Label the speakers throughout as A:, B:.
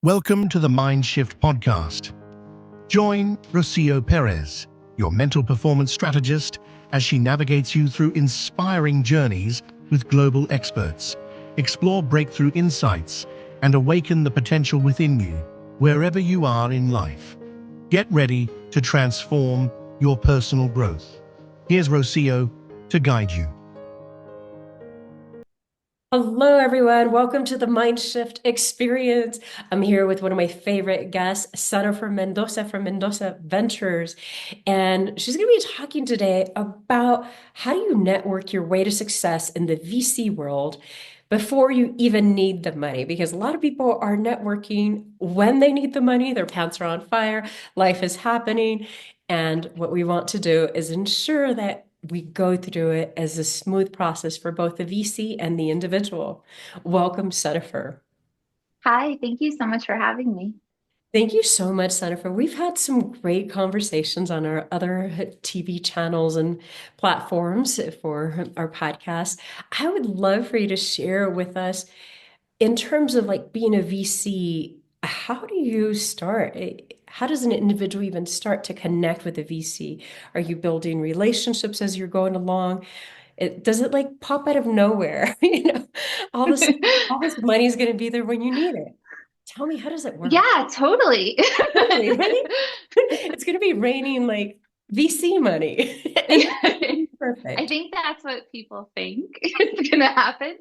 A: Welcome to the Mind Shift podcast. Join Rocio Perez, your mental performance strategist, as she navigates you through inspiring journeys with global experts. Explore breakthrough insights and awaken the potential within you, wherever you are in life. Get ready to transform your personal growth. Here's Rocio to guide you.
B: Hello, everyone. Welcome to the Mind Shift Experience. I'm here with one of my favorite guests, Senofer Mendoza from Mendoza Ventures. And she's going to be talking today about how do you network your way to success in the VC world before you even need the money. Because a lot of people are networking when they need the money, their pants are on fire, life is happening. And what we want to do is ensure that we go through it as a smooth process for both the VC and the individual. Welcome, Senifer.
C: Hi, thank you so much for having me.
B: Thank you so much, Senifer. We've had some great conversations on our other TV channels and platforms for our podcast. I would love for you to share with us in terms of like being a VC, how do you start? How does an individual even start to connect with a VC? Are you building relationships as you're going along? Does it like pop out of nowhere? All this all this money is going to be there when you need it. Tell me, how does it work?
C: Yeah, totally.
B: Totally, right? It's going to be raining like VC money. And
C: I
B: perfect.
C: think that's what people think is going to happen.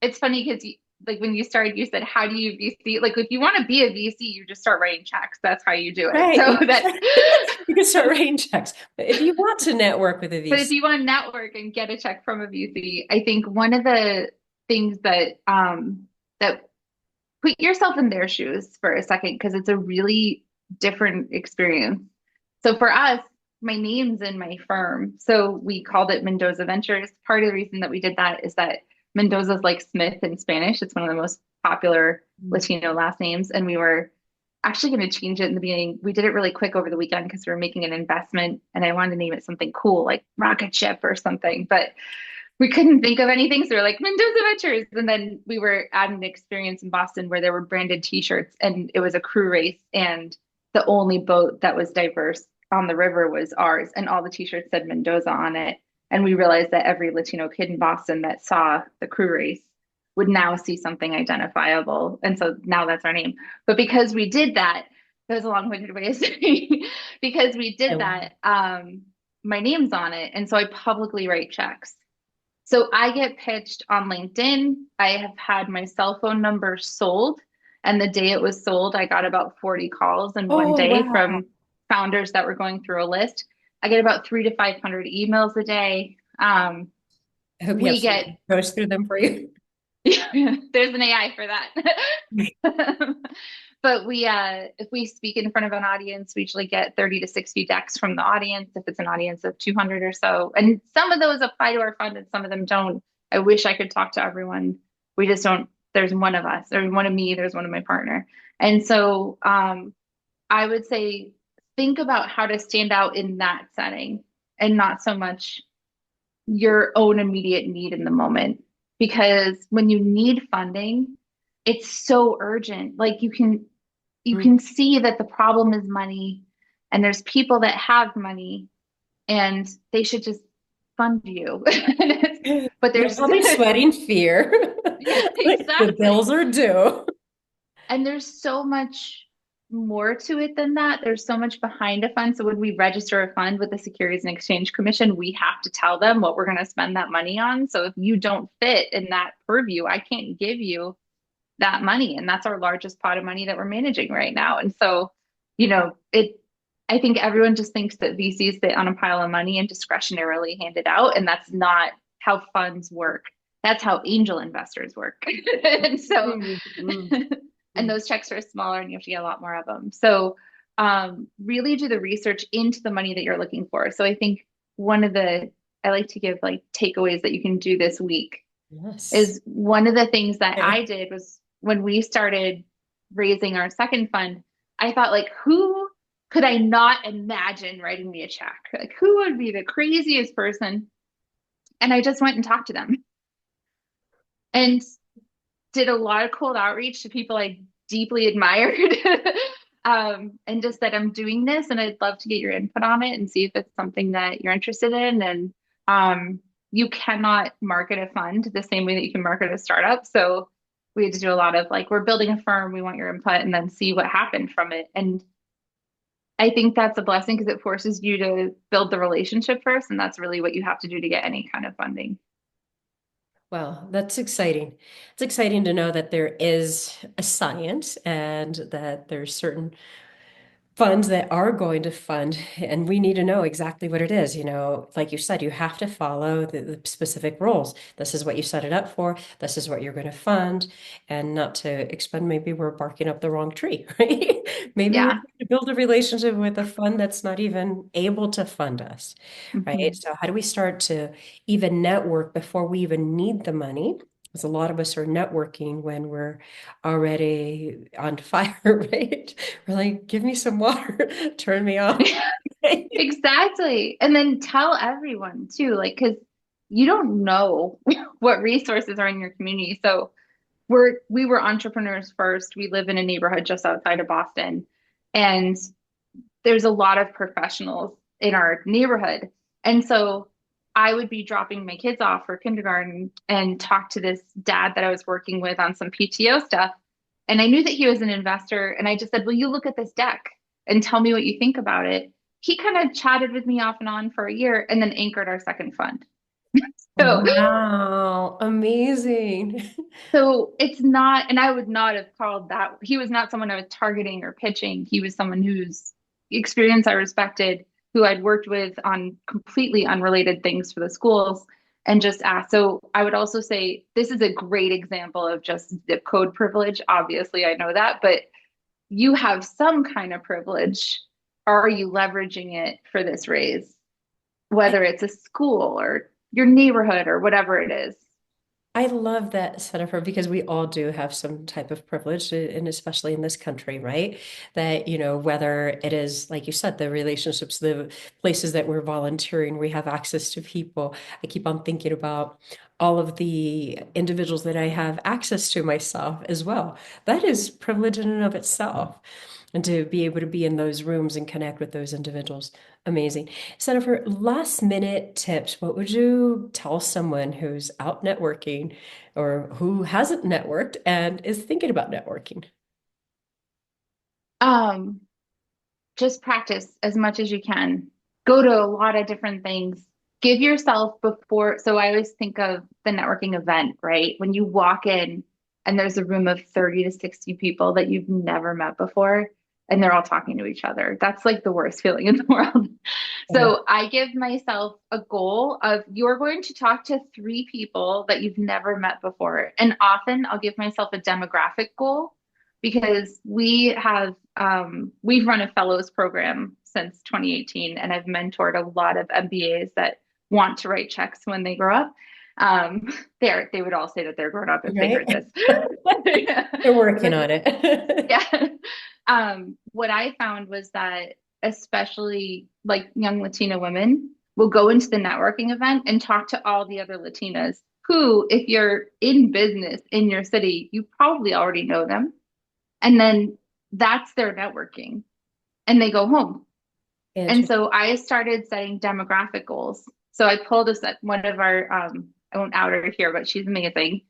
C: It's funny because like when you started, you said, "How do you VC?" Like if you want to be a VC, you just start writing checks. That's how you do it.
B: Right.
C: So that,
B: You can start writing checks. But if you want to network with a
C: but if
B: VC,
C: you want to network and get a check from a VC, I think one of the things that put yourself in their shoes for a second because it's a really different experience. So for us, my name's in my firm. So we called it Mendoza Ventures. Part of the reason that we did that is that Mendoza's like Smith in Spanish. It's one of the most popular Latino last names. And we were actually going to change it in the beginning. We did it really quick over the weekend because we were making an investment and I wanted to name it something cool like rocket ship or something. But we couldn't think of anything. So we are like Mendoza Ventures. And then we were at an experience in Boston where there were branded t-shirts and it was a crew race. And the only boat that was diverse on the river was ours. And all the t-shirts said Mendoza on it. And we realized that every Latino kid in Boston that saw the crew race would now see something identifiable. And so now that's our name. But because we did that, that was a long-winded way of saying, because we
B: I
C: did
B: love
C: that, my name's on it. And so I publicly write checks. So I get pitched on LinkedIn. I have had my cell phone number sold. And the day it was sold, I got about 40 calls in one
B: Oh,
C: day
B: wow.
C: from founders that were going through a list. I get about 300 to 500 emails a day.
B: I hope you have
C: We
B: someone
C: get,
B: who goes through them for you.
C: there's an AI for that. But if we speak in front of an audience, we usually get 30 to 60 decks from the audience if it's an audience of 200 or so. And some of those apply to our fund and some of them don't. I wish I could talk to everyone. We just don't. There's one of us. There's one of me. There's one of my partner. And so I would say think about how to stand out in that setting and not so much your own immediate need in the moment. Because when you need funding, it's so urgent. Like you
B: Mm.
C: can see that the problem is money and there's people that have money and they should just fund you. But
B: They're
C: there's
B: probably sweating fear.
C: yeah,
B: Like the
C: exactly.
B: bills are due.
C: And there's so much more to it than that. There's so much behind a fund. So when we register a fund with the Securities and Exchange Commission, we have to tell them what we're going to spend that money on. So if you don't fit in that purview, I can't give you that money. And that's our largest pot of money that we're managing right now. And so, I think everyone just thinks that VCs sit on a pile of money and discretionarily hand it out. And that's not how funds work. That's how angel investors work. And so,
B: Mm, mm,
C: and
B: mm.
C: those checks are smaller and you have to get a lot more of them. So, really do the research into the money that you're looking for. So I think I like to give like takeaways that you can do this week
B: Yes.
C: is one of the things that
B: Okay.
C: I did was when we started raising our second fund, I thought like, who could I not imagine writing me a check? Like who would be the craziest person? And I just went and talked to them and did a lot of cold outreach to people I deeply admired. And just that I'm doing this and I'd love to get your input on it and see if it's something that you're interested in. And um, you cannot market a fund the same way that you can market a startup. So we had to do a lot of like, we're building a firm, we want your input, and then see what happened from it. And I think that's a blessing because it forces you to build the relationship first. And that's really what you have to do to get any kind of funding.
B: Well, that's exciting. It's exciting to know that there is a science and that there's certain funds that are going to fund, and we need to know exactly what it is. Like you said, you have to follow the specific rules. This is what you set it up for. This is what you're going to fund, and not to expend, maybe we're barking up the wrong tree, right? Maybe we're
C: Yeah.
B: trying to build a relationship with a fund that's not even able to fund us, right?
C: Mhm.
B: So how do we start to even network before we even need the money? Because a lot of us are networking when we're already on fire, right? We're like, give me some water, turn me off.
C: Exactly. And then tell everyone too, like, because you don't know what resources are in your community. So we were entrepreneurs first. We live in a neighborhood just outside of Boston, and there's a lot of professionals in our neighborhood. And so I would be dropping my kids off for kindergarten and talk to this dad that I was working with on some PTO stuff. And I knew that he was an investor. And I just said, "Will you look at this deck and tell me what you think about it?" He kind of chatted with me off and on for a year and then anchored our second fund. So
B: Wow, amazing.
C: So it's not, and I would not have called that. He was not someone I was targeting or pitching. He was someone whose experience I respected, who I'd worked with on completely unrelated things for the schools and just asked. So I would also say this is a great example of just zip code privilege. Obviously, I know that, but you have some kind of privilege. Are you leveraging it for this raise,
B: I,
C: whether it's a school or your neighborhood or whatever it is?
B: I love that, Senofer, because we all do have some type of privilege, and especially in this country, right? That, whether it is, like you said, the relationships, the places that we're volunteering, we have access to people. I keep on thinking about all of the individuals that I have access to myself as well. That is privilege in and of itself. And to be able to be in those rooms and connect with those individuals. Amazing. Jennifer, last minute tips. What would you tell someone who's out networking or who hasn't networked and is thinking about networking?
C: Um, just practice as much as you can. Go to a lot of different things. Give yourself before. So I always think of the networking event, right? When you walk in and there's a room of 30 to 60 people that you've never met before, and they're all talking to each other. That's like the worst feeling in the world.
B: Oh,
C: So I give myself a goal of you're going to talk to three people that you've never met before. And often I'll give myself a demographic goal because we've run a fellows program since 2018, and I've mentored a lot of MBAs that want to write checks when they grow up. Um, they would all say that they're grown up if they
B: right?
C: heard this.
B: They're working
C: But
B: on it.
C: yeah. What I found was that especially like young Latina women will go into the networking event and talk to all the other Latinas who, if you're in business in your city, you probably already know them. And then that's their networking and they go home. And
B: Interesting.
C: so I started setting demographic goals. So I pulled us at one of our, I won't out her here, but she's amazing.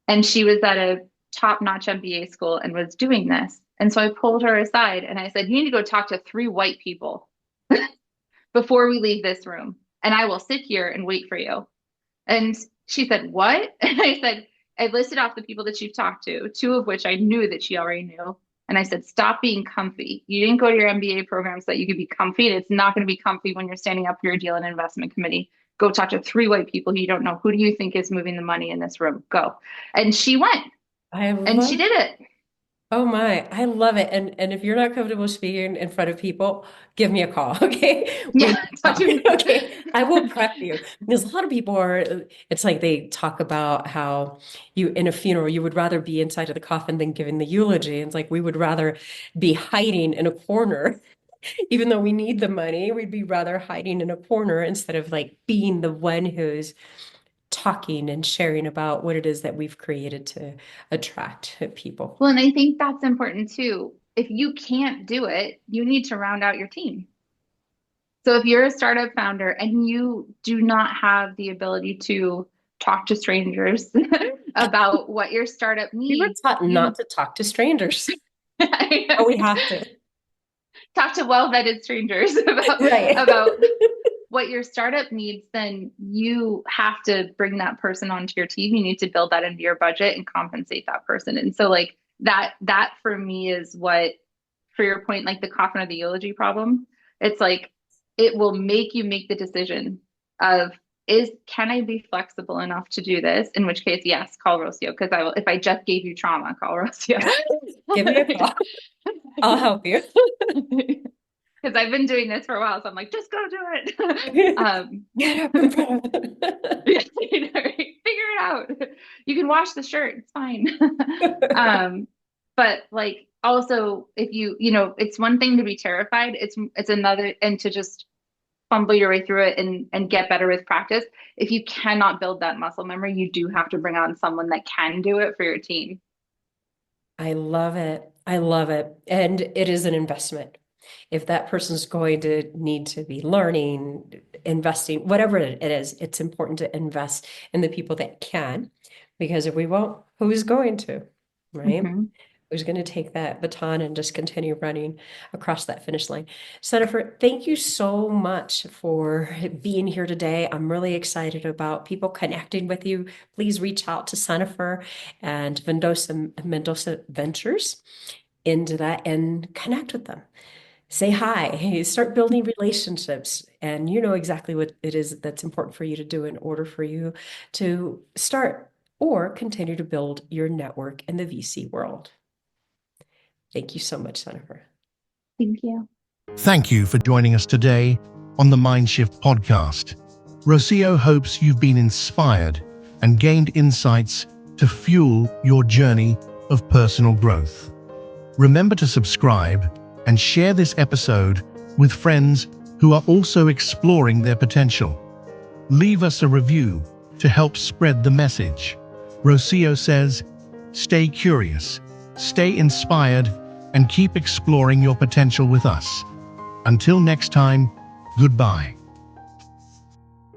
C: And she was at a top-notch MBA school and was doing this. And so I pulled her aside and I said, "You need to go talk to three white people before we leave this room. And I will sit here and wait for you." And she said, "What?" And I said, I listed off the people that you've talked to, two of which I knew that she already knew. And I said, "Stop being comfy. You didn't go to your MBA program so that you could be comfy. And it's not going to be comfy when you're standing up for your deal and investment committee. Go talk to three white people who you don't know. Who do you think is moving the money in this room? Go." And she went
B: I
C: and she
B: love
C: did it.
B: Oh my, I love it. And if you're not comfortable speaking in front of people, give me a call, okay? We
C: Yeah.
B: need to talk. Okay. I will prep you. Because a lot of people are, it's like they talk about how you in a funeral, you would rather be inside of the coffin than giving the eulogy. It's like we would rather be hiding in a corner, even though we need the money, we'd be rather hiding in a corner instead of like being the one who's talking and sharing about what it is that we've created to attract people.
C: Well, and I think that's important too. If you can't do it, you need to round out your team. So if you're a startup founder and you do not have the ability to talk to strangers about what your startup
B: We were
C: needs,
B: taught
C: you
B: not to talk to strangers, but we have to.
C: talk to well-vetted strangers
B: Right.
C: about what your startup needs, then you have to bring that person onto your team. You need to build that into your budget and compensate that person. And so like that for me is what, for your point, like the coffin or the eulogy problem, it's like it will make you make the decision of can I be flexible enough to do this? In which case, yes, call Rocio, because I will, if I just gave you trauma, call Rocio.
B: Give me a call. I'll help you.
C: Because I've been doing this for a while, so I'm like, just go do it.
B: Get up in front of it.
C: Yeah, right? Figure it out. You can wash the shirt, it's fine. But like also if it's one thing to be terrified, it's another, and to just fumble your way through it and get better with practice. If you cannot build that muscle memory, you do have to bring on someone that can do it for your team.
B: I love it. I love it. And it is an investment. If that person's going to need to be learning, investing, whatever it is, it's important to invest in the people that can, because if we won't, who's going to, right?
C: Mm-hmm.
B: Who's going to take that baton and just continue running across that finish line? Senofer, thank you so much for being here today. I'm really excited about people connecting with you. Please reach out to Senofer and Mendoza Ventures into that and connect with them. Say hi, start building relationships, and you know exactly what it is that's important for you to do in order for you to start or continue to build your network in the VC world. Thank you so much, Senofer.
C: Thank you.
A: Thank you for joining us today on the Mindshift podcast. Rocio hopes you've been inspired and gained insights to fuel your journey of personal growth. Remember to subscribe and share this episode with friends who are also exploring their potential. Leave us a review to help spread the message. Rocio says, stay curious, stay inspired, and keep exploring your potential with us. Until next time, goodbye.